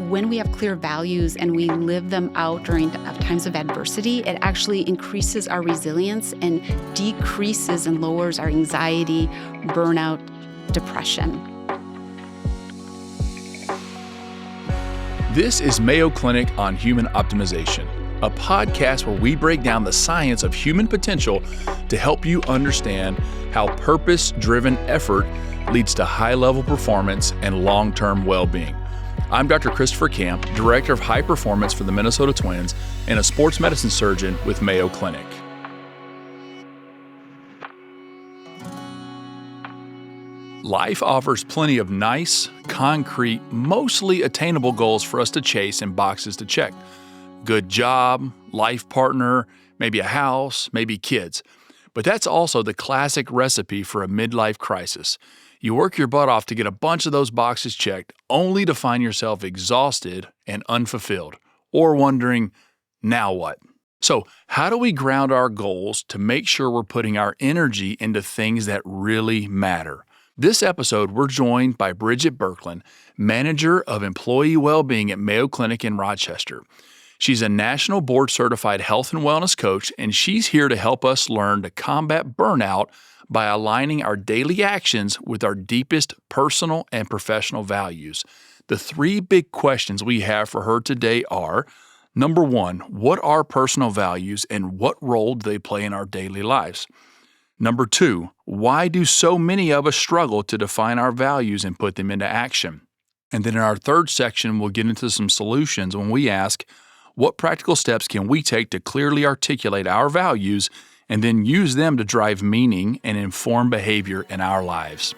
when we have clear values and we live them out during times of adversity, it actually increases our resilience and decreases and lowers our anxiety, burnout, depression. This is Mayo Clinic on Human Optimization, a podcast where we break down the science of human potential to help you understand how purpose-driven effort leads to high-level performance and long-term well-being. I'm Dr. Christopher Camp, Director of High Performance for the Minnesota Twins and a sports medicine surgeon with Mayo Clinic. Life offers plenty of nice, concrete, mostly attainable goals for us to chase and boxes to check. Good job, life partner, maybe a house, maybe kids. But that's also the classic recipe for a midlife crisis. You work your butt off to get a bunch of those boxes checked, only to find yourself exhausted and unfulfilled, or wondering, now what? So, how do we ground our goals to make sure we're putting our energy into things that really matter? This episode, we're joined by Bridget Berkland, Manager of Employee Wellbeing at Mayo Clinic in Rochester. She's a national board-certified health and wellness coach, and she's here to help us learn to combat burnout by aligning our daily actions with our deepest personal and professional values. The three big questions we have for her today are, number one, what are personal values and what role do they play in our daily lives? Number two, why do so many of us struggle to define our values and put them into action? And then in our third section, we'll get into some solutions when we ask, what practical steps can we take to clearly articulate our values and then use them to drive meaning and inform behavior in our lives?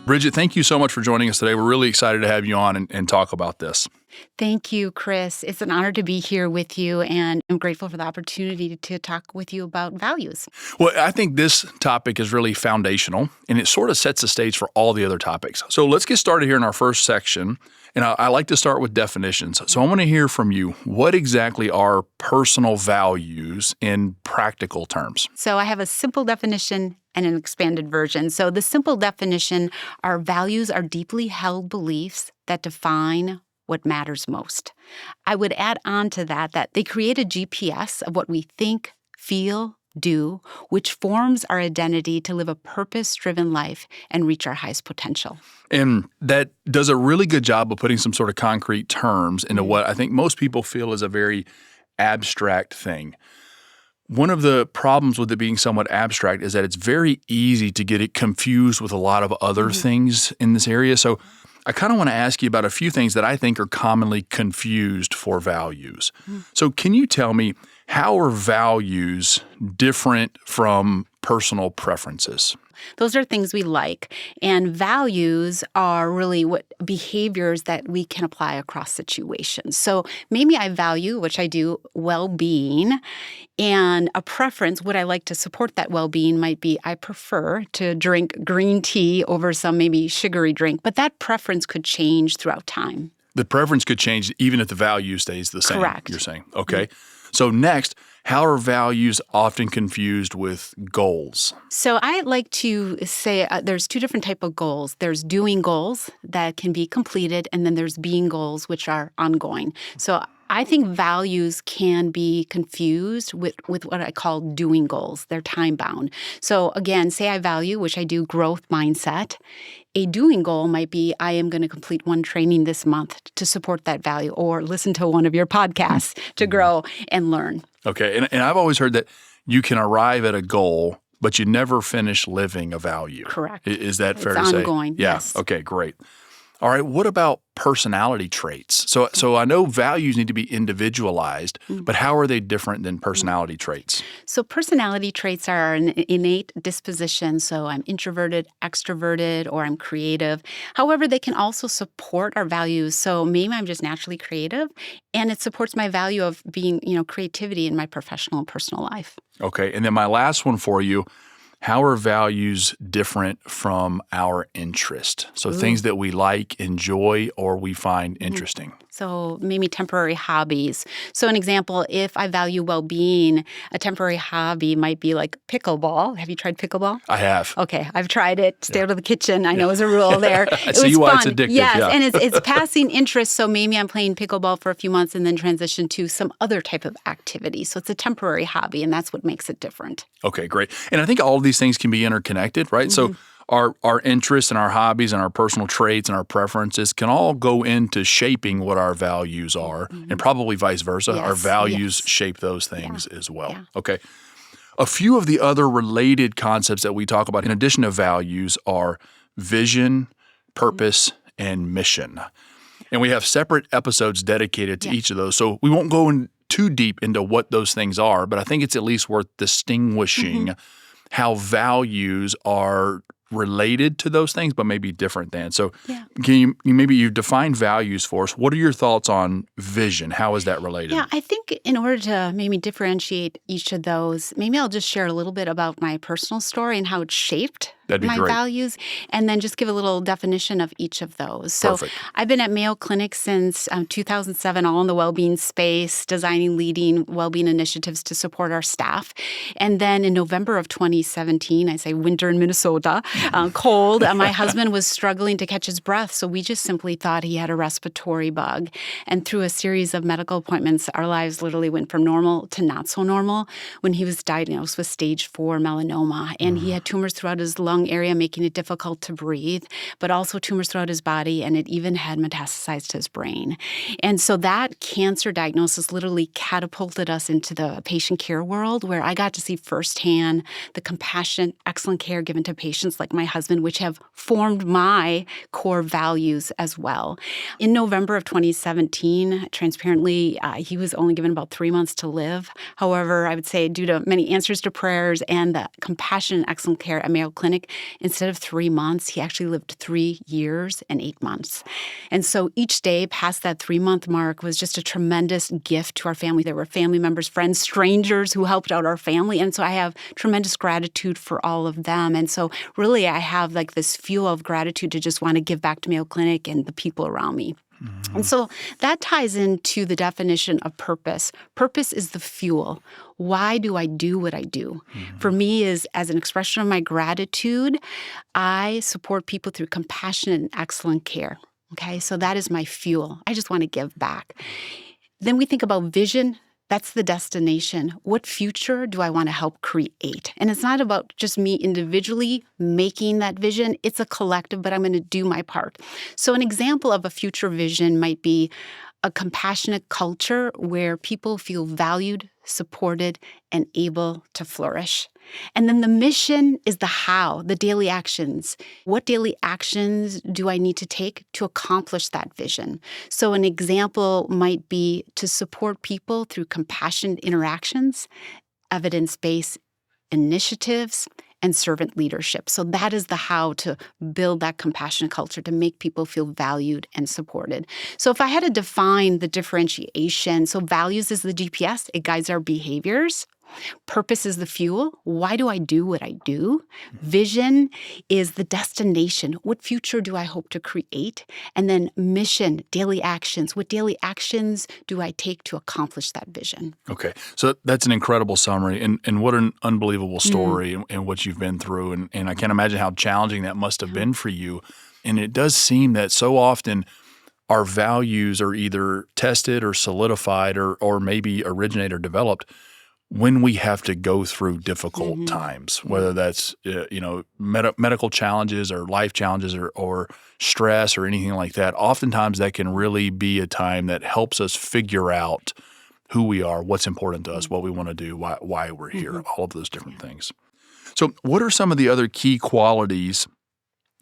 Bridget, thank you so much for joining us today. We're really excited to have you on and talk about this. Thank you, Chris. It's an honor to be here with you, and I'm grateful for the opportunity to talk with you about values. Well, I think this topic is really foundational, and it sort of sets the stage for all the other topics. So let's get started here in our first section, and I like to start with definitions. So I want to hear from you, what exactly are personal values in practical terms? So I have a simple definition and an expanded version. So the simple definition, our values are deeply held beliefs that define what matters most. I would add on to that they create a GPS of what we think, feel, do, which forms our identity to live a purpose-driven life and reach our highest potential. And that does a really good job of putting some sort of concrete terms into what I think most people feel is a very abstract thing. One of the problems with it being somewhat abstract is that it's very easy to get it confused with a lot of other things in this area. So I kind of want to ask you about a few things that I think are commonly confused for values. So can you tell me, how are values different from personal preferences? Those are things we like. And values are really what behaviors that we can apply across situations. So maybe I value, which I do, well-being. And a preference, would I like to support that well-being might be I prefer to drink green tea over some maybe sugary drink. But that preference could change throughout time. The preference could change even if the value stays the same, correct. You're saying. Okay. So next, how are values often confused with goals? So I like to say there's two different types of goals. There's doing goals that can be completed, and then there's being goals, which are ongoing. So I think values can be confused with what I call doing goals. They're time-bound. So again, say I value, which I do, growth mindset. A doing goal might be I am going to complete one training this month to support that value, or listen to one of your podcasts to grow and learn. Okay, and I've always heard that you can arrive at a goal, but you never finish living a value. Correct. Is that fair to say? It's say? ongoing, Yeah. Yes. Okay, great. All right, what about personality traits? So I know values need to be individualized, but how are they different than personality traits? So personality traits are an innate disposition. So I'm introverted, extroverted, or I'm creative. However, they can also support our values. So maybe I'm just naturally creative, and it supports my value of being, creativity in my professional and personal life. Okay, and then my last one for you. How are values different from our interest? So things that we like, enjoy, or we find interesting. So maybe temporary hobbies. So an example, if I value well-being, a temporary hobby might be like pickleball. Have you tried pickleball? I have. Okay, I've tried it. Stay out of the kitchen. I know is a rule there. I It see was why it's fun. addictive. Yes, Yeah. and it's passing interest. So maybe I'm playing pickleball for a few months and then transition to some other type of activity. So it's a temporary hobby, and that's what makes it different. Okay, great. And I think all of these things can be interconnected, right? So our interests and our hobbies and our personal traits and our preferences can all go into shaping what our values are, and probably vice versa. Our Yes, values yes. shape those things as well. Yeah. Okay. A few of the other related concepts that we talk about in addition to values are vision, purpose, and mission. And we have separate episodes dedicated to each of those. So we won't go in too deep into what those things are, but I think it's at least worth distinguishing how values are related to those things, but maybe different than. So can you define values for us? What are your thoughts on vision? How is that related? Yeah, I think in order to maybe differentiate each of those, maybe I'll just share a little bit about my personal story and how it shaped That'd be my great. values, and then just give a little definition of each of those. So Perfect. I've been at Mayo Clinic since 2007, all in the well-being space, designing, leading well-being initiatives to support our staff. And then in November of 2017, I say winter in Minnesota, cold, my husband was struggling to catch his breath, so we just simply thought he had a respiratory bug. And through a series of medical appointments, our lives literally went from normal to not so normal when he was diagnosed with stage 4 melanoma. And he had tumors throughout his lung area, making it difficult to breathe, but also tumors throughout his body, and it even had metastasized to his brain. And so that cancer diagnosis literally catapulted us into the patient care world, where I got to see firsthand the compassionate, excellent care given to patients like my husband, which have formed my core values as well. In November of 2017, transparently, he was only given about 3 months to live. However, I would say due to many answers to prayers and the compassionate, excellent care at Mayo Clinic, instead of 3 months, he actually lived 3 years and 8 months. And so each day past that 3-month mark was just a tremendous gift to our family. There were family members, friends, strangers who helped out our family. And so I have tremendous gratitude for all of them. And so really I have like this fuel of gratitude to just want to give back to Mayo Clinic and the people around me. And so that ties into the definition of purpose. Purpose is the fuel. Why do I do what I do? For me, is as an expression of my gratitude, I support people through compassionate and excellent care. Okay, so that is my fuel. I just want to give back. Then we think about vision. That's the destination. What future do I want to help create? And it's not about just me individually making that vision. It's a collective, but I'm going to do my part. So an example of a future vision might be a compassionate culture where people feel valued, supported, and able to flourish. And then the mission is the how, the daily actions. What daily actions do I need to take to accomplish that vision? So an example might be to support people through compassionate interactions, evidence-based initiatives, and servant leadership. So that is the how to build that compassionate culture, to make people feel valued and supported. So if I had to define the differentiation, so values is the GPS, it guides our behaviors. Purpose is the fuel. Why do I do what I do? Vision is the destination. What future do I hope to create? And then mission, daily actions. What daily actions do I take to accomplish that vision? Okay. So that's an incredible summary, and what an unbelievable story and what you've been through. And I can't imagine how challenging that must have been for you. And it does seem that so often our values are either tested or solidified or maybe originate or developed when we have to go through difficult times, whether that's medical challenges or life challenges or stress or anything like that. Oftentimes that can really be a time that helps us figure out who we are, what's important to us, what we want to do, why we're here, all of those different things. So what are some of the other key qualities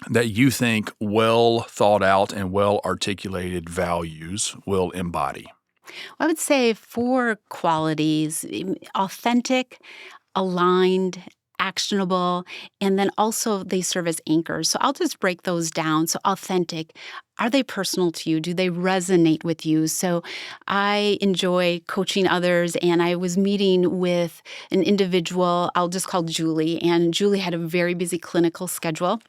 that you think well thought out and well articulated values will embody? I would say 4 qualities: authentic, aligned, actionable, and then also they serve as anchors. So I'll just break those down. So authentic, are they personal to you? Do they resonate with you? So I enjoy coaching others, and I was meeting with an individual I'll just call Julie, and Julie had a very busy clinical schedule.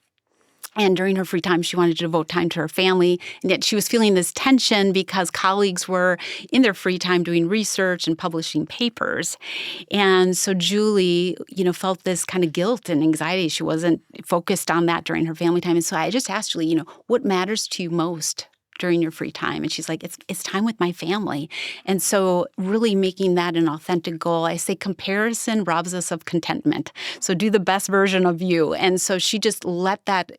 And during her free time, she wanted to devote time to her family. And yet she was feeling this tension because colleagues were in their free time doing research and publishing papers. And so Julie, felt this kind of guilt and anxiety. She wasn't focused on that during her family time. And so I just asked Julie, what matters to you most during your free time? And she's like, it's time with my family. And so really making that an authentic goal. I say comparison robs us of contentment. So do the best version of you. And so she just let that,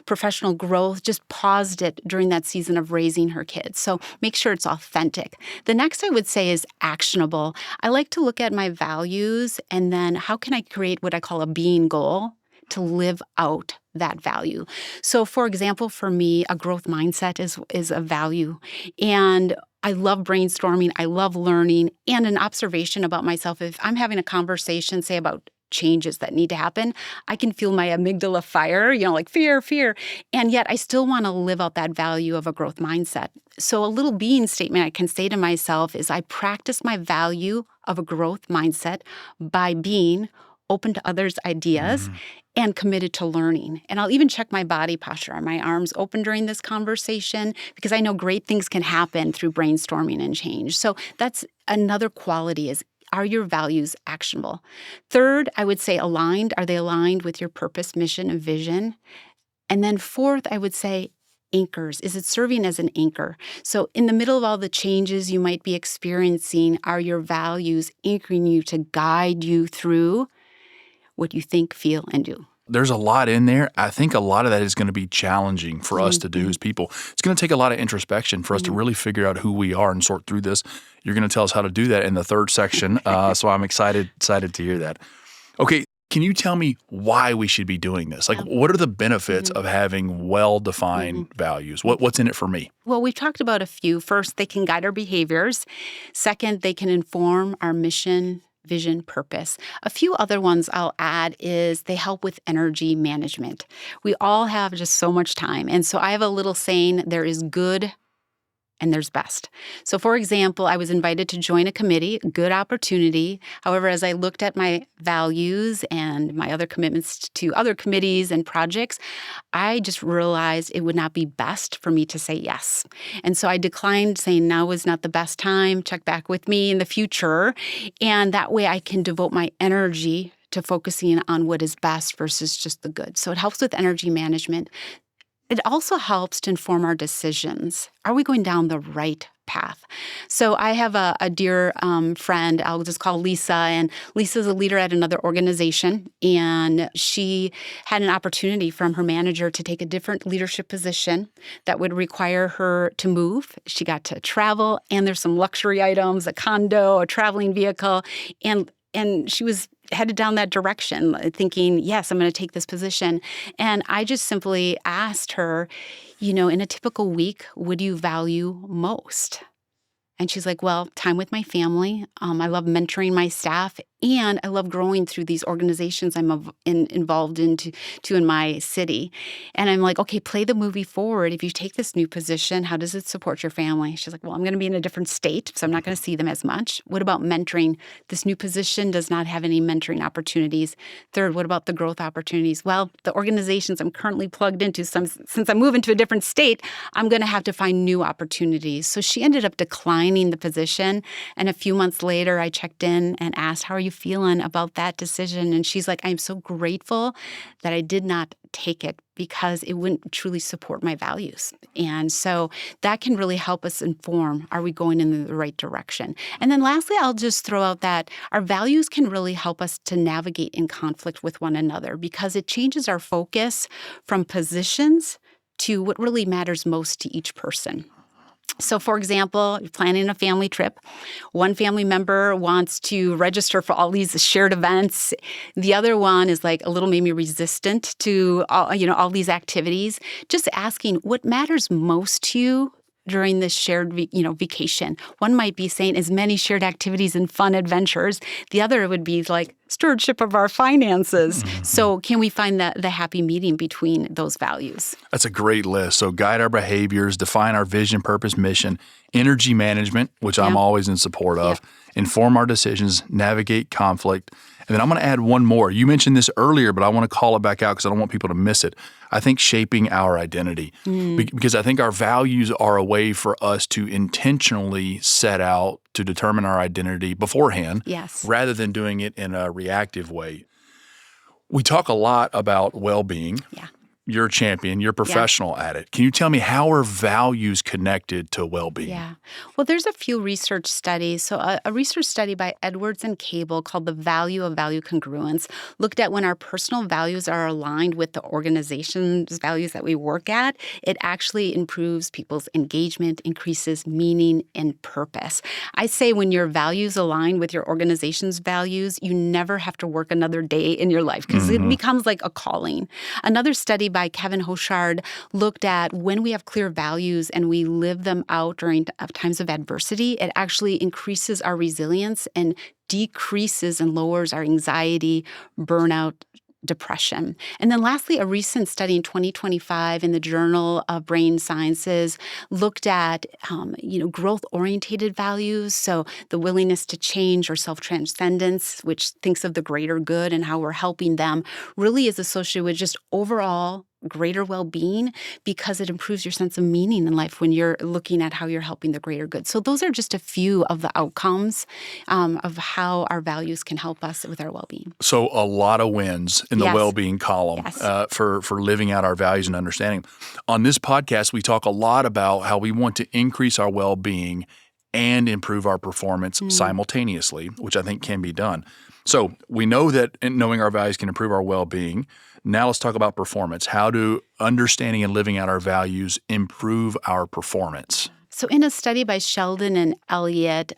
professional growth, just paused it during that season of raising her kids. So make sure it's authentic. The next I would say is actionable. I like to look at my values and then how can I create what I call a being goal to live out that value. So for example, for me, a growth mindset is a value. And I love brainstorming, I love learning, and an observation about myself. If I'm having a conversation, say about changes that need to happen, I can feel my amygdala fire, like fear. And yet I still want to live out that value of a growth mindset. So a little being statement I can say to myself is I practice my value of a growth mindset by being open to others' ideas and committed to learning. And I'll even check my body posture. Are my arms open during this conversation? Because I know great things can happen through brainstorming and change. So that's another quality is, are your values actionable? Third, I would say aligned. Are they aligned with your purpose, mission, and vision? And then fourth, I would say anchors. Is it serving as an anchor? So in the middle of all the changes you might be experiencing, are your values anchoring you to guide you through what you think, feel, and do? There's a lot in there. I think a lot of that is going to be challenging for us to do as people. It's going to take a lot of introspection for us to really figure out who we are and sort through this. You're going to tell us how to do that in the third section, so I'm excited to hear that. Okay, can you tell me why we should be doing this? Like, what are the benefits of having well-defined values? What's in it for me? Well, we've talked about a few. First, they can guide our behaviors. Second, they can inform our mission, vision, purpose. A few other ones I'll add is they help with energy management. We all have just so much time. And so I have a little saying, there is good and there's best. So for example, I was invited to join a committee, good opportunity. However, as I looked at my values and my other commitments to other committees and projects, I just realized it would not be best for me to say yes. And so I declined, saying now is not the best time, check back with me in the future. And that way I can devote my energy to focusing on what is best versus just the good. So it helps with energy management. It also helps to inform our decisions. Are we going down the right path? So I have a dear friend, I'll just call Lisa, and Lisa's a leader at another organization, and she had an opportunity from her manager to take a different leadership position that would require her to move. She got to travel, and there's some luxury items, a condo, a traveling vehicle, and she was headed down that direction, thinking, yes, I'm going to take this position. And I just simply asked her, in a typical week, what do you value most? And she's like, well, time with my family. I love mentoring my staff, and I love growing through these organizations I'm involved into in my city. And I'm like, okay, play the movie forward. If you take this new position, how does it support your family? She's like, well, I'm going to be in a different state, so I'm not going to see them as much. What about mentoring? This new position does not have any mentoring opportunities. Third, what about the growth opportunities? Well, the organizations I'm currently plugged into, since I'm moving to a different state, I'm going to have to find new opportunities. So she ended up declining the position. And a few months later, I checked in and asked, how are you feeling about that decision? And she's like, I'm so grateful that I did not take it because it wouldn't truly support my values. And so that can really help us inform, are we going in the right direction? And then lastly, I'll just throw out that our values can really help us to navigate in conflict with one another because it changes our focus from positions to what really matters most to each person. So, for example, you're planning a family trip. One family member wants to register for all these shared events. The other one is like a little maybe resistant to all these activities. Just asking what matters most to you during this shared vacation. One might be saying as many shared activities and fun adventures. The other would be like stewardship of our finances. Mm-hmm. So can we find the happy medium between those values? That's a great list. So guide our behaviors, define our vision, purpose, mission, energy management, which I'm always in support of, inform our decisions, navigate conflict. And then I'm going to add one more. You mentioned this earlier, but I want to call it back out because I don't want people to miss it. I think shaping our identity, because I think our values are a way for us to intentionally set out to determine our identity beforehand, rather than doing it in a reactive way. We talk a lot about well-being. Yeah. You're a champion. You're a professional at it. Can you tell me, how are values connected to well-being? Yeah. Well, there's a few research studies. So a research study by Edwards and Cable called The Value of Value Congruence looked at when our personal values are aligned with the organization's values that we work at, it actually improves people's engagement, increases meaning and purpose. I say when your values align with your organization's values, you never have to work another day in your life because it becomes like a calling. Another study by Kevin Hochard looked at when we have clear values and we live them out during times of adversity, it actually increases our resilience and decreases and lowers our anxiety, burnout, depression. And then lastly, a recent study in 2025 in the Journal of Brain Sciences looked at, growth-orientated values. So the willingness to change or self-transcendence, which thinks of the greater good and how we're helping them, really is associated with just overall greater well-being because it improves your sense of meaning in life when you're looking at how you're helping the greater good. So those are just a few of the outcomes of how our values can help us with our well-being. So a lot of wins in the well-being column for living out our values and understanding. On this podcast, we talk a lot about how we want to increase our well-being and improve our performance simultaneously, which I think can be done. So we know that knowing our values can improve our well-being. Now let's talk about performance. How do understanding and living out our values improve our performance? So in a study by Sheldon and Elliott,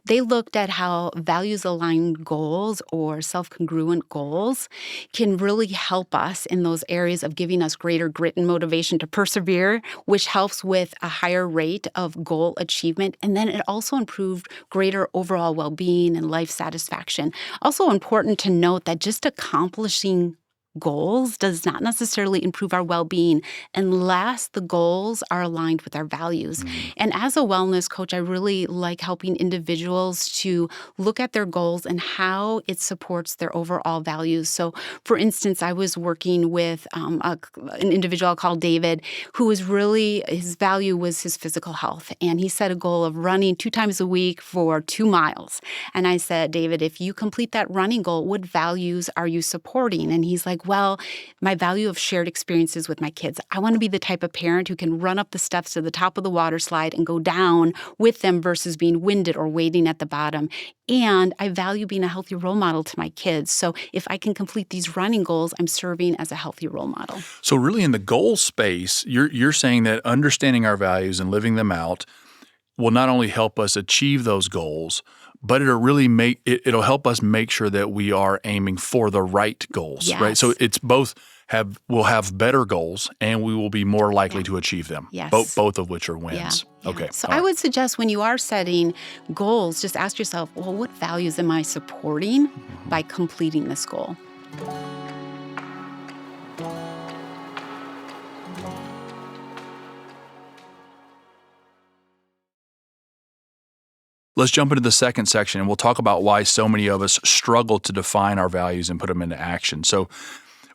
they looked at how values-aligned goals or self-congruent goals can really help us in those areas of giving us greater grit and motivation to persevere, which helps with a higher rate of goal achievement. And then it also improved greater overall well-being and life satisfaction. Also important to note that just accomplishing goals does not necessarily improve our well-being unless the goals are aligned with our values. And as a wellness coach, I really like helping individuals to look at their goals and how it supports their overall values. So, for instance, I was working with an individual called David who was really, his value was his physical health. And he set a goal of running 2 times a week for 2 miles. And I said, David, if you complete that running goal, what values are you supporting? And he's like, well, my value of shared experiences with my kids. I want to be the type of parent who can run up the steps to the top of the water slide and go down with them versus being winded or waiting at the bottom. And I value being a healthy role model to my kids. So if I can complete these running goals, I'm serving as a healthy role model. So really in the goal space, you're saying that understanding our values and living them out will not only help us achieve those goals, but it'll help us make sure that we are aiming for the right goals, right? So it's we'll have better goals and we will be more likely to achieve them. Yes. Both of which are wins. Yeah. Okay. So I would suggest when you are setting goals, just ask yourself, well, what values am I supporting by completing this goal? Let's jump into the second section, and we'll talk about why so many of us struggle to define our values and put them into action. So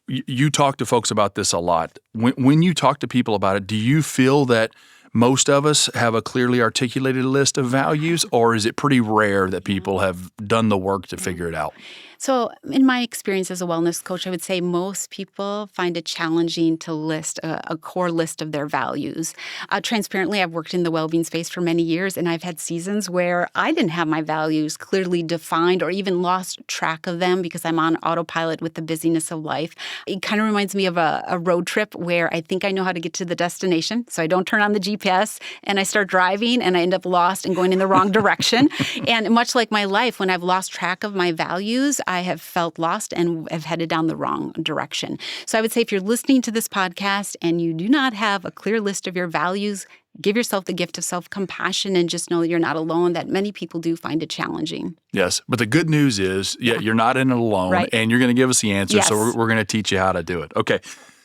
you talk to folks about this a lot. When you talk to people about it, do you feel that most of us have a clearly articulated list of values, or is it pretty rare that people have done the work to figure it out? So in my experience as a wellness coach, I would say most people find it challenging to list a core list of their values. Transparently, I've worked in the well-being space for many years, and I've had seasons where I didn't have my values clearly defined or even lost track of them because I'm on autopilot with the busyness of life. It kind of reminds me of a road trip where I think I know how to get to the destination, so I don't turn on the GPS, and I start driving, and I end up lost and going in the wrong direction. And much like my life, when I've lost track of my values, I have felt lost and have headed down the wrong direction. So I would say if you're listening to this podcast and you do not have a clear list of your values, give yourself the gift of self-compassion and just know that you're not alone, that many people do find it challenging. Yes, but the good news is, you're not in it alone, right. And you're going to give us the answer, so we're going to teach you how to do it. Okay,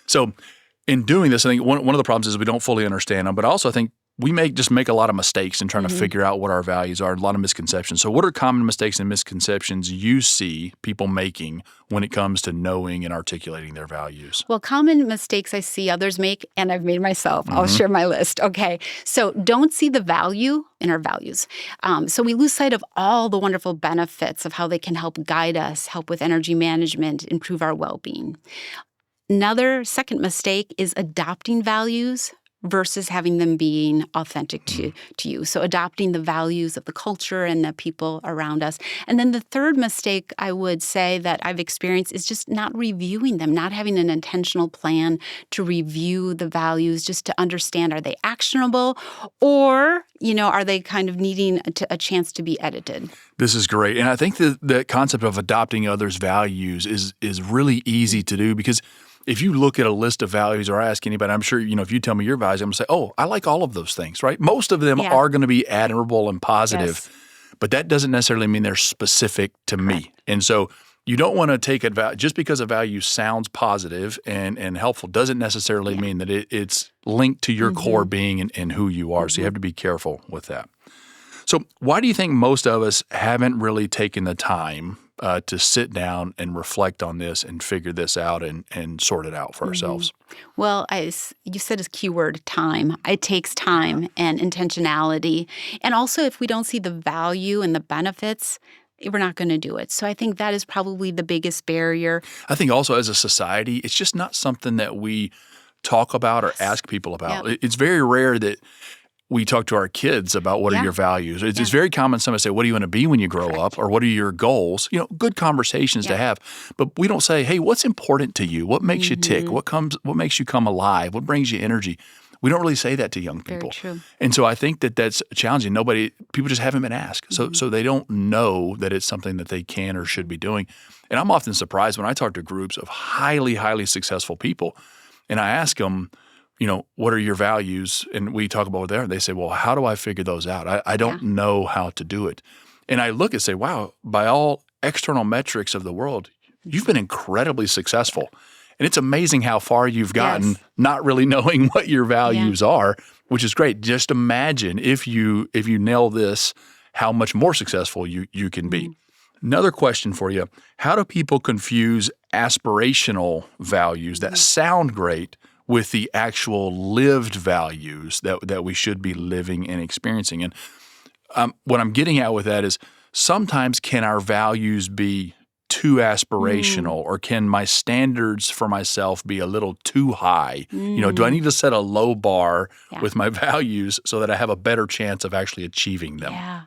so in doing this, I think one of the problems is we don't fully understand them, but also I think we make a lot of mistakes in trying to figure out what our values are, a lot of misconceptions. So what are common mistakes and misconceptions you see people making when it comes to knowing and articulating their values? Well, common mistakes I see others make, and I've made myself. I'll share my list. Okay. So don't see the value in our values. So we lose sight of all the wonderful benefits of how they can help guide us, help with energy management, improve our well-being. Another second mistake is adopting values versus having them being authentic to you. So adopting the values of the culture and the people around us. And then the third mistake I would say that I've experienced is just not reviewing them, not having an intentional plan to review the values just to understand, are they actionable or, are they kind of needing a chance to be edited? This is great. And I think the concept of adopting others' values is really easy to do because if you look at a list of values or ask anybody, I'm sure, if you tell me your values, I'm going to say, oh, I like all of those things, right? Most of them are going to be admirable and positive, but that doesn't necessarily mean they're specific to me. And so you don't want to take it just because a value sounds positive and helpful doesn't necessarily mean that it's linked to your core being and who you are. So you have to be careful with that. So why do you think most of us haven't really taken the time to sit down and reflect on this and figure this out and sort it out for ourselves? Well, you said a keyword, time. It takes time and intentionality. And also, if we don't see the value and the benefits, we're not going to do it. So I think that is probably the biggest barrier. I think also as a society, it's just not something that we talk about or ask people about. It's very rare that we talk to our kids about what are your values. It's very common somebody say, what do you want to be when you grow up? Or what are your goals? Good conversations to have. But we don't say, hey, what's important to you? What makes you tick? What makes you come alive? What brings you energy? We don't really say that to young people. Very true. And so I think that's challenging. People just haven't been asked. So they don't know that it's something that they can or should be doing. And I'm often surprised when I talk to groups of highly, highly successful people and I ask them, what are your values? And we talk about there. They say, well, how do I figure those out? I don't know how to do it. And I look and say, wow, by all external metrics of the world, you've been incredibly successful. And it's amazing how far you've gotten not really knowing what your values are, which is great. Just imagine if you nail this, how much more successful you can be. Another question for you. How do people confuse aspirational values that sound great with the actual lived values that we should be living and experiencing? And what I'm getting at with that is sometimes can our values be too aspirational or can my standards for myself be a little too high? Do I need to set a low bar with my values so that I have a better chance of actually achieving them? Yeah.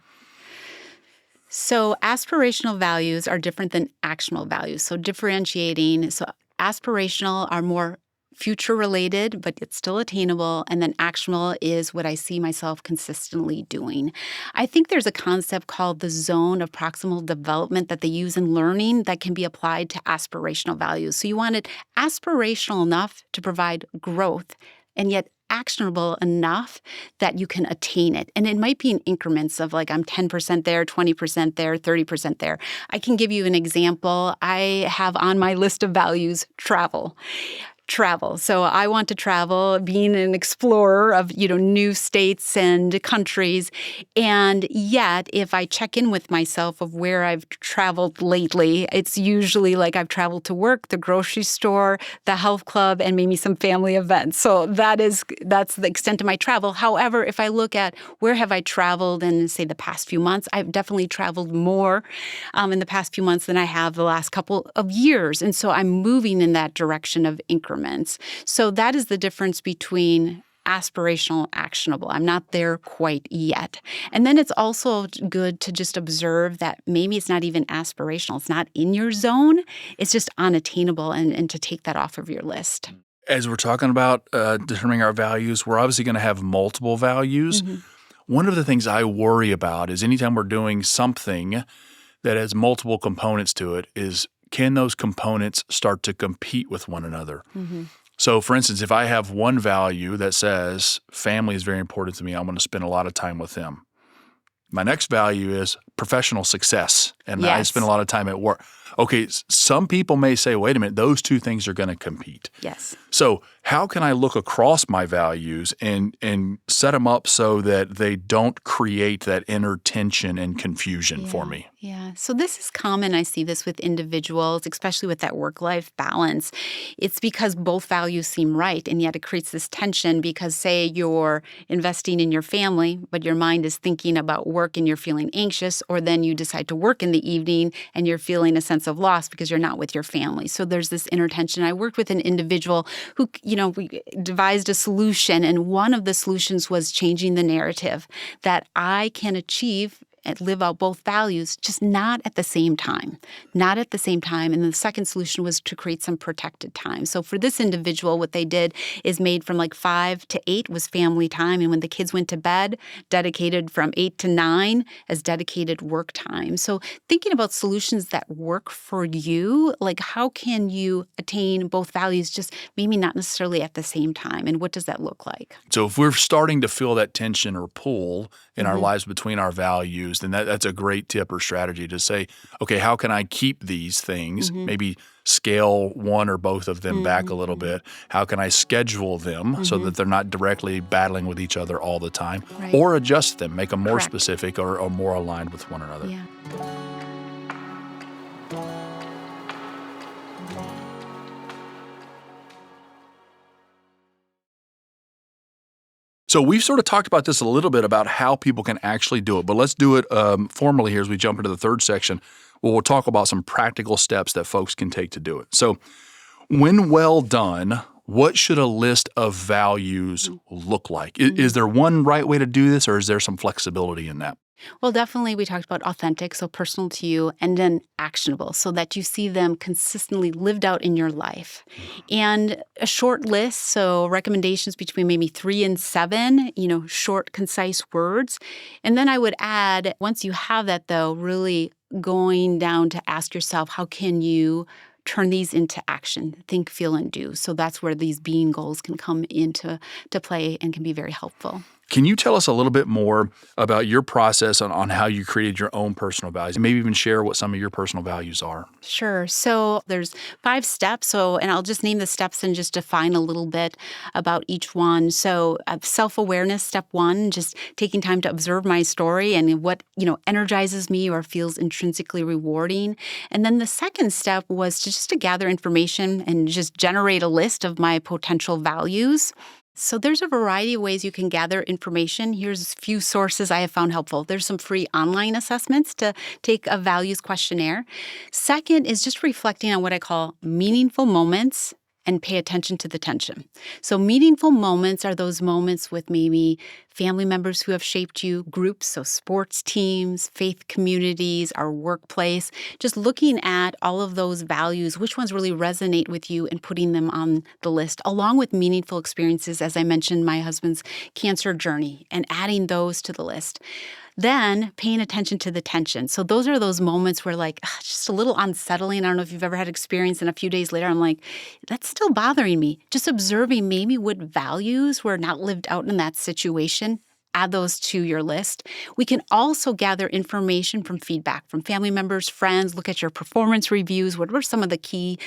So aspirational values are different than actionable values. So differentiating, aspirational are more future-related, but it's still attainable, and then actionable is what I see myself consistently doing. I think there's a concept called the zone of proximal development that they use in learning that can be applied to aspirational values. So you want it aspirational enough to provide growth, and yet actionable enough that you can attain it. And it might be in increments of like I'm 10% there, 20% there, 30% there. I can give you an example. I have on my list of values travel. So I want to travel, being an explorer of, new states and countries. And yet, if I check in with myself of where I've traveled lately, it's usually like I've traveled to work, the grocery store, the health club, and maybe some family events. So that's the extent of my travel. However, if I look at where have I traveled in, say, the past few months, I've definitely traveled more in the past few months than I have the last couple of years. And so I'm moving in that direction of increments. So that is the difference between aspirational and actionable. I'm not there quite yet. And then it's also good to just observe that maybe it's not even aspirational. It's not in your zone. It's just unattainable and to take that off of your list. As we're talking about determining our values, we're obviously going to have multiple values. One of the things I worry about is anytime we're doing something that has multiple components to it is can those components start to compete with one another? So, for instance, if I have one value that says family is very important to me, I'm going to spend a lot of time with them. My next value is professional success, and I spend a lot of time at work. Okay, some people may say, wait a minute, those two things are going to compete. Yes. So how can I look across my values and set them up so that they don't create that inner tension and confusion for me? Yeah. So this is common. I see this with individuals, especially with that work-life balance. It's because both values seem right, and yet it creates this tension because, say, you're investing in your family, but your mind is thinking about work and you're feeling anxious, or then you decide to work in the evening and you're feeling a sense of loss because you're not with your family. So there's this inner tension. I worked with an individual who, we devised a solution, and one of the solutions was changing the narrative that I can achieve and live out both values, just not at the same time. Not at the same time. And the second solution was to create some protected time. So for this individual, what they did is made from like 5 to 8 was family time. And when the kids went to bed, dedicated from 8 to 9 as dedicated work time. So thinking about solutions that work for you, like how can you attain both values, just maybe not necessarily at the same time? And what does that look like? So if we're starting to feel that tension or pull in our lives between our values, then that's a great tip or strategy to say, okay, how can I keep these things? Maybe scale one or both of them back a little bit. How can I schedule them so that they're not directly battling with each other all the time? Right. Or adjust them, make them more Correct. specific or more aligned with one another. Yeah. So we've sort of talked about this a little bit about how people can actually do it, but let's do it formally here as we jump into the third section, where we'll talk about some practical steps that folks can take to do it. So when well done, what should a list of values look like? Is there one right way to do this, or is there some flexibility in that? Well, definitely we talked about authentic, so personal to you, and then actionable, so that you see them consistently lived out in your life. And a short list, so recommendations between maybe 3 and 7, short, concise words. And then I would add, once you have that though, really going down to ask yourself, how can you turn these into action? Think, feel, and do. So that's where these being goals can come into play and can be very helpful. Can you tell us a little bit more about your process on how you created your own personal values, and maybe even share what some of your personal values are? Sure. So there's 5 steps. And I'll just name the steps and just define a little bit about each one. So self-awareness, step 1, just taking time to observe my story and what, energizes me or feels intrinsically rewarding. And then the second step was to gather information and just generate a list of my potential values. So there's a variety of ways you can gather information. Here's a few sources I have found helpful. There's some free online assessments to take a values questionnaire. Second is just reflecting on what I call meaningful moments and pay attention to the tension. So meaningful moments are those moments with maybe family members who have shaped you, groups, so sports teams, faith communities, our workplace, just looking at all of those values, which ones really resonate with you and putting them on the list, along with meaningful experiences, as I mentioned, my husband's cancer journey, and adding those to the list. Then paying attention to the tension. So those are those moments where it's just a little unsettling. I don't know if you've ever had experience, and a few days later, I'm like, that's still bothering me. Just observing maybe what values were not lived out in that situation. Add those to your list. We can also gather information from feedback from family members, friends, look at your performance reviews. What were some of the key,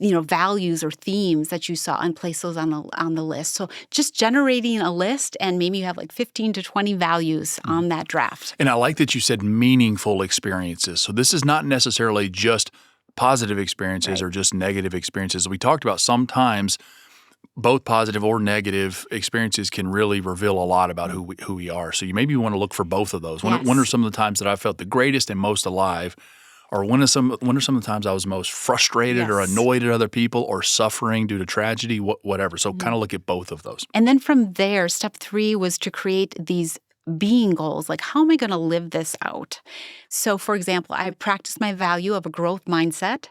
values or themes that you saw, and place those on the list. So just generating a list, and maybe you have 15 to 20 values on that draft. And I like that you said meaningful experiences. So this is not necessarily just positive experiences or just negative experiences. We talked about sometimes both positive or negative experiences can really reveal a lot about who we are. So you maybe want to look for both of those. Yes. When are some of the times that I felt the greatest and most alive? Or when are some of the times I was most frustrated or annoyed at other people or suffering due to tragedy, whatever. So kind of look at both of those. And then from there, step 3 was to create these being goals. How am I going to live this out? So, for example, I practice my value of a growth mindset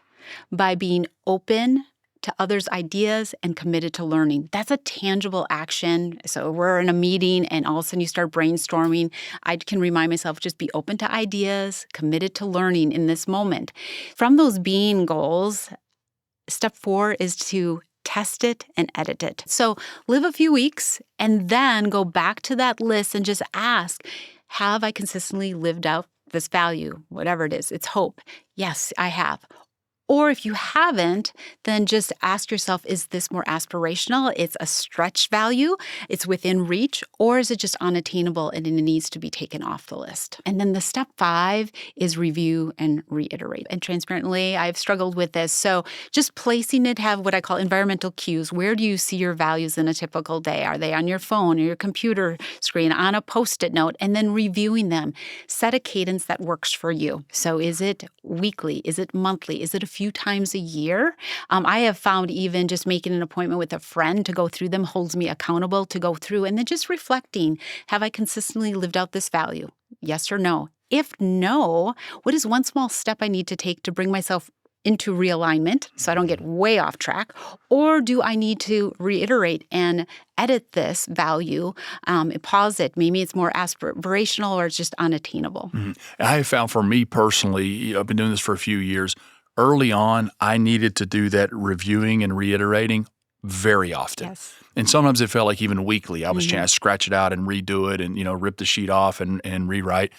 by being open to others' ideas and committed to learning. That's a tangible action. So we're in a meeting and all of a sudden you start brainstorming. I can remind myself, just be open to ideas, committed to learning in this moment. From those being goals, step 4 is to test it and edit it. So live a few weeks and then go back to that list and just ask, have I consistently lived out this value, whatever it is? It's hope. Yes, I have. Or if you haven't, then just ask yourself, is this more aspirational? It's a stretch value, it's within reach, or is it just unattainable and it needs to be taken off the list? And then the step 5 is review and reiterate. And transparently, I've struggled with this. So just placing it, have what I call environmental cues. Where do you see your values in a typical day? Are they on your phone or your computer screen, on a Post-it note? And then reviewing them. Set a cadence that works for you. So is it weekly? Is it monthly? Is it a few times a year? I have found even just making an appointment with a friend to go through them holds me accountable to go through, and then just reflecting, have I consistently lived out this value? Yes or no? If no, what is one small step I need to take to bring myself into realignment so I don't get way off track? Or do I need to reiterate and edit this value, pause it? Maybe it's more aspirational or it's just unattainable. I have found for me personally, I've been doing this for a few years, early on, I needed to do that reviewing and reiterating very often. Yes. And sometimes it felt like even weekly. I was trying to scratch it out and redo it and, rip the sheet off and rewrite.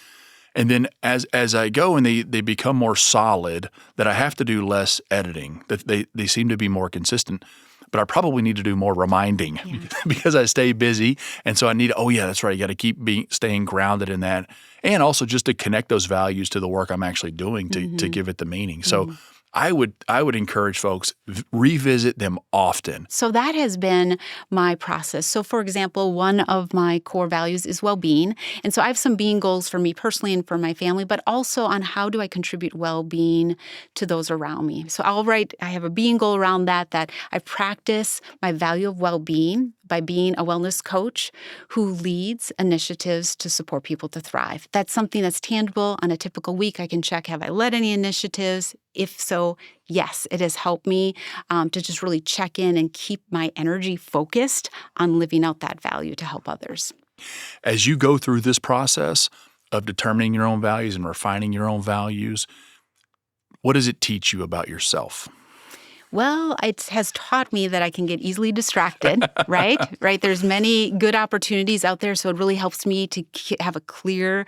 And then as I go and they become more solid, that I have to do less editing, that they seem to be more consistent. But I probably need to do more reminding because I stay busy. And so I need, that's right, you got to keep staying grounded in that. And also just to connect those values to the work I'm actually doing to give it the meaning. So I would encourage folks, revisit them often. So that has been my process. So for example, one of my core values is well-being. And so I have some being goals for me personally and for my family, but also on how do I contribute well-being to those around me. So I have a being goal around that I practice my value of well-being by being a wellness coach who leads initiatives to support people to thrive. That's something that's tangible. On a typical week, I can check, have I led any initiatives? If so, yes, it has helped me to just really check in and keep my energy focused on living out that value to help others. As you go through this process of determining your own values and refining your own values, what does it teach you about yourself? Well, it has taught me that I can get easily distracted, right? Right. There's many good opportunities out there. So it really helps me to have a clear,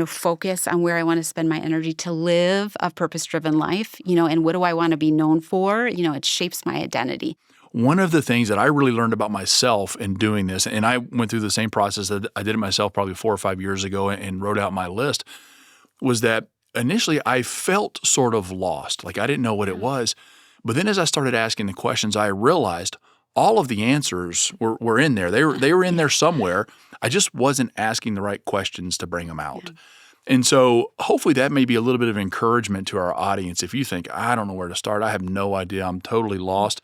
focus on where I want to spend my energy to live a purpose-driven life, and what do I want to be known for? It shapes my identity. One of the things that I really learned about myself in doing this, and I went through the same process that I did it myself probably 4 or 5 years ago and wrote out my list, was that initially I felt sort of lost. Like I didn't know what it was. But then as I started asking the questions, I realized all of the answers were in there. They were in there somewhere. I just wasn't asking the right questions to bring them out. Yeah. And so hopefully that may be a little bit of encouragement to our audience. If you think, I don't know where to start, I have no idea, I'm totally lost,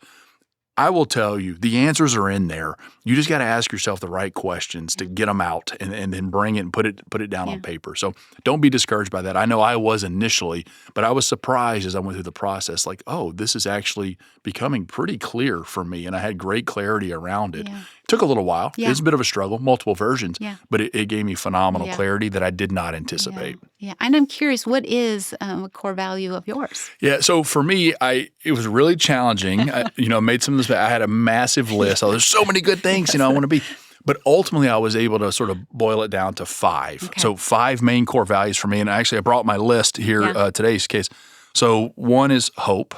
I will tell you, the answers are in there. You just got to ask yourself the right questions to get them out and then bring it and put it down on paper. So don't be discouraged by that. I know I was initially, but I was surprised as I went through the process, like, oh, this is actually becoming pretty clear for me. And I had great clarity around it. Yeah. It took a little while. Yeah. It was a bit of a struggle, multiple versions, but it gave me phenomenal clarity that I did not anticipate. Yeah. And I'm curious, what is a core value of yours? Yeah. So for me, it was really challenging. I made some of this. I had a massive list. There's so many good things, I want to be. But ultimately, I was able to sort of boil it down to 5. Okay. So 5 main core values for me. And actually, I brought my list here today's case. So 1 is hope.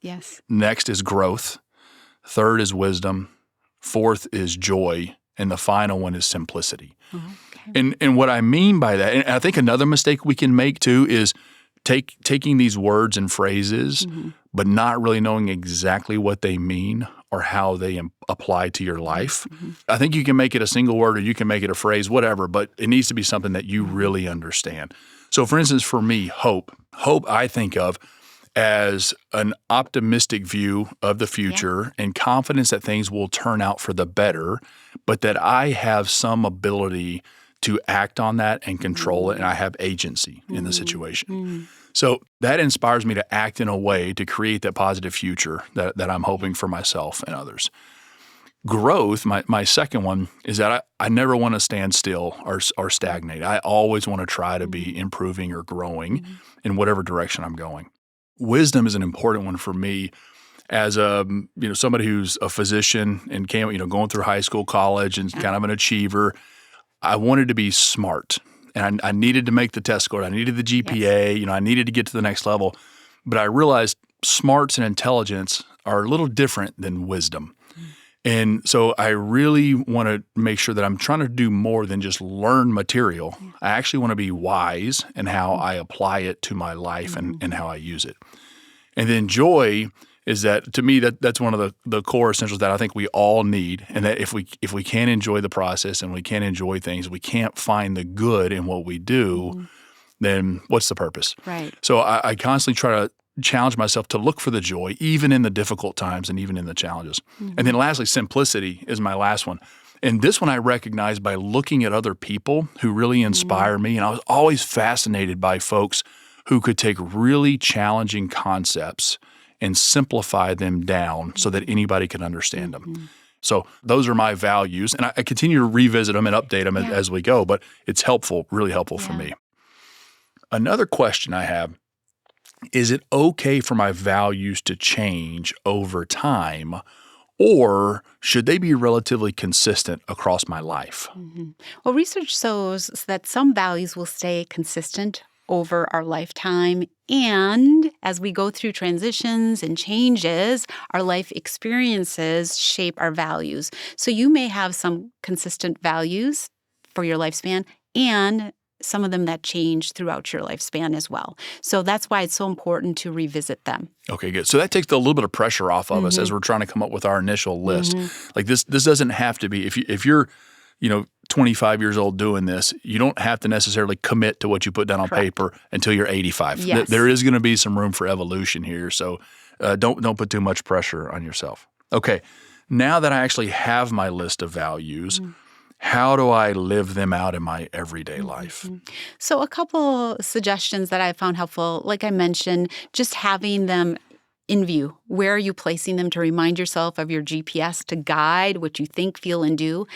Yes. Next is growth. 3rd is wisdom. 4th is joy. And the final one is simplicity. Okay. And what I mean by that, and I think another mistake we can make too is taking these words and phrases, but not really knowing exactly what they mean or how they apply to your life. I think you can make it a single word or you can make it a phrase, whatever, but it needs to be something that you really understand. So for instance, for me, hope I think of as an optimistic view of the future and confidence that things will turn out for the better, but that I have some ability to act on that and control it, and I have agency in the situation. So that inspires me to act in a way to create that positive future that I'm hoping for myself and others. Growth, my second one, is that I never want to stand still or stagnate. I always want to try to be improving or growing in whatever direction I'm going. Wisdom is an important one for me as somebody who's a physician and going through high school, college, and kind of an achiever. I wanted to be smart, and I needed to make the test score. I needed the GPA. Yes. I needed to get to the next level. But I realized smarts and intelligence are a little different than wisdom. And so I really want to make sure that I'm trying to do more than just learn material. I actually want to be wise in how I apply it to my life and how I use it. And then joy is that, to me, that's one of the core essentials that I think we all need. And that if we can't enjoy the process and we can't enjoy things, we can't find the good in what we do, then what's the purpose? Right. So I constantly try to challenge myself to look for the joy, even in the difficult times and even in the challenges. And then lastly, simplicity is my last one. And this one I recognize by looking at other people who really inspire me. And I was always fascinated by folks who could take really challenging concepts and simplify them down so that anybody could understand them. So those are my values. And I continue to revisit them and update them as we go, but it's helpful, really helpful for me. Another question I have: is it okay for my values to change over time, or should they be relatively consistent across my life? Well, research shows that some values will stay consistent over our lifetime. And as we go through transitions and changes, our life experiences shape our values. So you may have some consistent values for your lifespan and some of them that change throughout your lifespan as well. So that's why it's so important to revisit them. Okay, good. So that takes a little bit of pressure off of us as we're trying to come up with our initial list. Like this doesn't have to be, if you're 25 years old doing this, you don't have to necessarily commit to what you put down on paper until you're 85. Yes. There is going to be some room for evolution here. So don't put too much pressure on yourself. Okay, now that I actually have my list of values, how do I live them out in my everyday life? So a couple suggestions that I found helpful, like I mentioned, just having them in view. Where are you placing them to remind yourself of your GPS to guide what you think, feel, and do?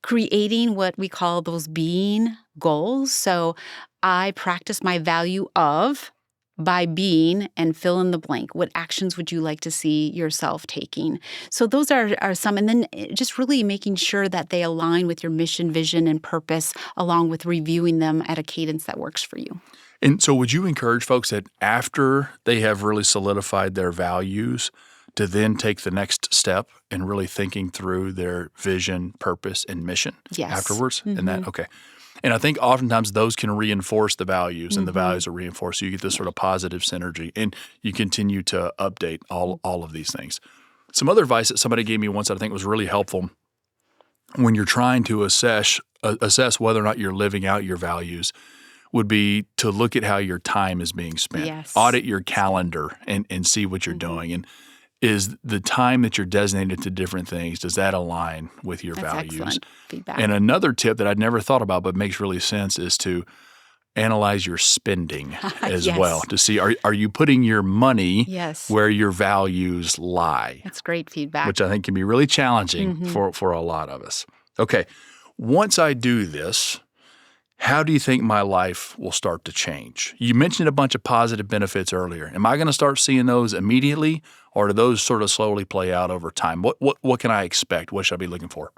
Creating what we call those being goals. So I practice my value of by being and fill in the blank. What actions would you like to see yourself taking? So those are some. And then just really making sure that they align with your mission, vision, and purpose, along with reviewing them at a cadence that works for you. And so would you encourage folks that after they have really solidified their values to then take the next step in really thinking through their vision, purpose, and mission afterwards? And that, okay. And I think oftentimes those can reinforce the values and the values are reinforced. So you get this sort of positive synergy and you continue to update all of these things. Some other advice that somebody gave me once that I think was really helpful when you're trying to assess whether or not you're living out your values would be to look at how your time is being spent. Yes. Audit your calendar and see what you're doing. And is the time that you're designated to different things, does that align with your values? Excellent feedback. And another tip that I'd never thought about but makes really sense is to analyze your spending as well to see are you putting your money where your values lie? That's great feedback. Which I think can be really challenging for a lot of us. Okay, once I do this, how do you think my life will start to change? You mentioned a bunch of positive benefits earlier. Am I going to start seeing those immediately, or do those sort of slowly play out over time? What can I expect? What should I be looking for?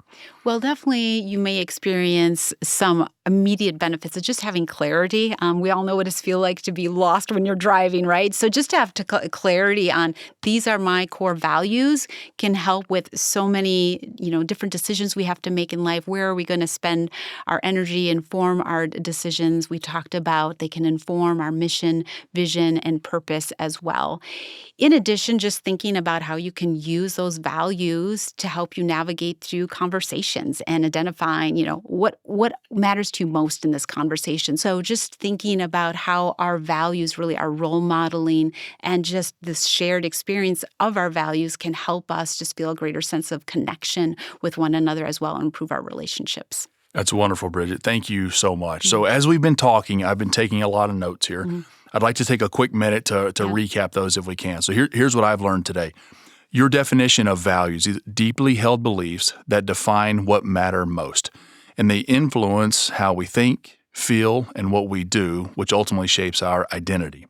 Well, definitely you may experience some immediate benefits of just having clarity. We all know what it feels like to be lost when you're driving, right? So just to have clarity on these are my core values can help with so many, different decisions we have to make in life. Where are we going to spend our energy, inform our decisions? We talked about they can inform our mission, vision, and purpose as well. In addition, just thinking about how you can use those values to help you navigate through conversations and identifying, what matters to you most in this conversation. So just thinking about how our values really are role modeling and just this shared experience of our values can help us just feel a greater sense of connection with one another as well and improve our relationships. That's wonderful, Bridget. Thank you so much. So as we've been talking, I've been taking a lot of notes here. I'd like to take a quick minute to recap those if we can. So here's what I've learned today. Your definition of values is deeply held beliefs that define what matter most, and they influence how we think, feel, and what we do, which ultimately shapes our identity.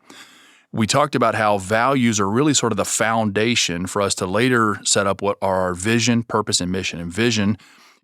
We talked about how values are really sort of the foundation for us to later set up what are our vision, purpose, and mission. And vision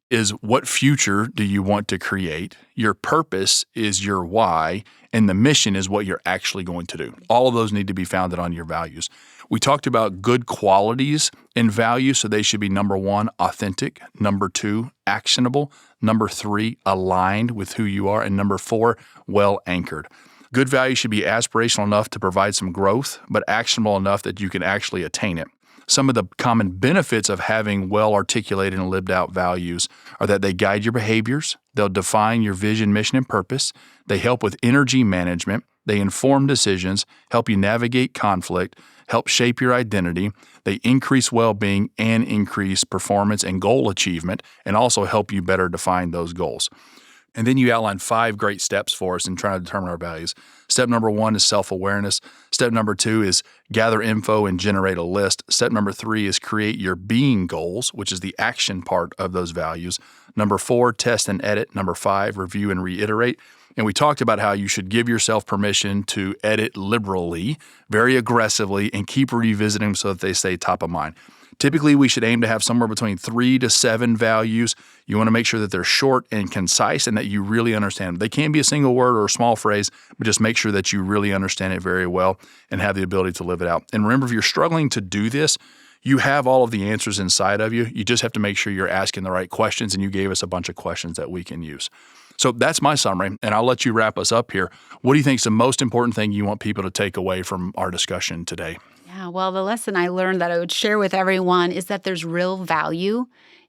is what future do you want to create? Your purpose is your why, and the mission is what you're actually going to do. All of those need to be founded on your values. We talked about good qualities and value, so they should be number 1, authentic, number 2, actionable, number 3, aligned with who you are, and number 4, well anchored. Good value should be aspirational enough to provide some growth, but actionable enough that you can actually attain it. Some of the common benefits of having well-articulated and lived-out values are that they guide your behaviors, they'll define your vision, mission, and purpose, they help with energy management, they inform decisions, help you navigate conflict, help shape your identity, they increase well-being and increase performance and goal achievement, and also help you better define those goals. And then you outline 5 great steps for us in trying to determine our values. Step number 1 is self-awareness. Step number 2 is gather info and generate a list. Step number 3 is create your being goals, which is the action part of those values. Number 4, test and edit. Number 5, review and reiterate. And we talked about how you should give yourself permission to edit liberally, very aggressively, and keep revisiting them so that they stay top of mind. Typically, we should aim to have somewhere between 3 to 7 values. You want to make sure that they're short and concise and that you really understand them. They can be a single word or a small phrase, but just make sure that you really understand it very well and have the ability to live it out. And remember, if you're struggling to do this, you have all of the answers inside of you. You just have to make sure you're asking the right questions, and you gave us a bunch of questions that we can use. So that's my summary, and I'll let you wrap us up here. What do you think is the most important thing you want people to take away from our discussion today? Yeah, well, the lesson I learned that I would share with everyone is that there's real value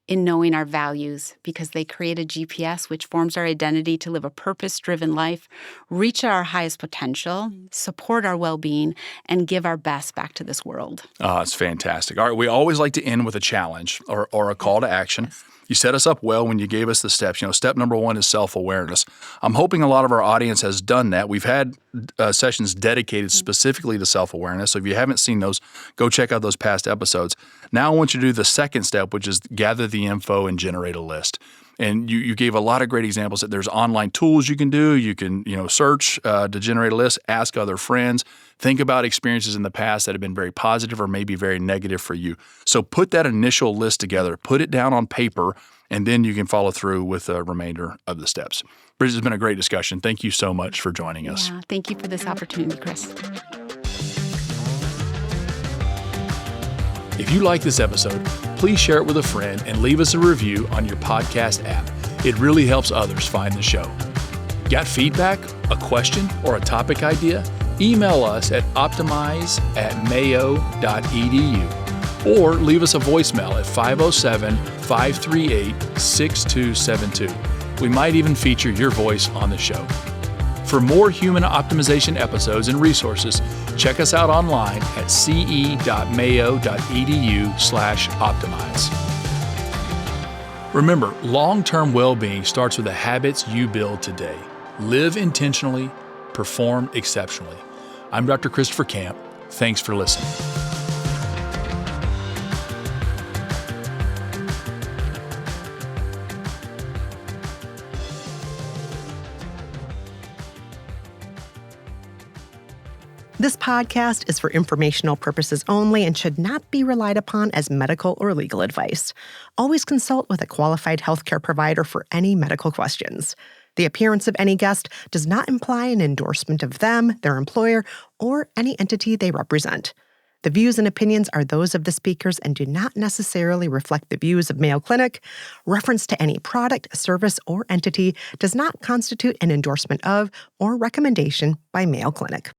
in knowing our values because they create a GPS which forms our identity to live a purpose-driven life, reach our highest potential, support our well-being, and give our best back to this world. It's fantastic. All right, we always like to end with a challenge or a call to action. Yes. You set us up well when you gave us the steps. Step number 1 is self-awareness. I'm hoping a lot of our audience has done that. We've had sessions dedicated specifically to self-awareness. So if you haven't seen those, go check out those past episodes. Now I want you to do the second step, which is gather the info and generate a list. And you gave a lot of great examples that there's online tools you can do. You can, search to generate a list, ask other friends, think about experiences in the past that have been very positive or maybe very negative for you. So put that initial list together, put it down on paper, and then you can follow through with the remainder of the steps. Bridget, it's been a great discussion. Thank you so much for joining us. Yeah, thank you for this opportunity, Chris. If you like this episode, please share it with a friend and leave us a review on your podcast app. It really helps others find the show. Got feedback, a question, or a topic idea? Email us at optimize@mayo.edu or leave us a voicemail at 507-538-6272. We might even feature your voice on the show. For more human optimization episodes and resources, check us out online at ce.mayo.edu/optimize. Remember, long-term well-being starts with the habits you build today. Live intentionally, perform exceptionally. I'm Dr. Christopher Camp. Thanks for listening. This podcast is for informational purposes only and should not be relied upon as medical or legal advice. Always consult with a qualified healthcare provider for any medical questions. The appearance of any guest does not imply an endorsement of them, their employer, or any entity they represent. The views and opinions are those of the speakers and do not necessarily reflect the views of Mayo Clinic. Reference to any product, service, or entity does not constitute an endorsement of or recommendation by Mayo Clinic.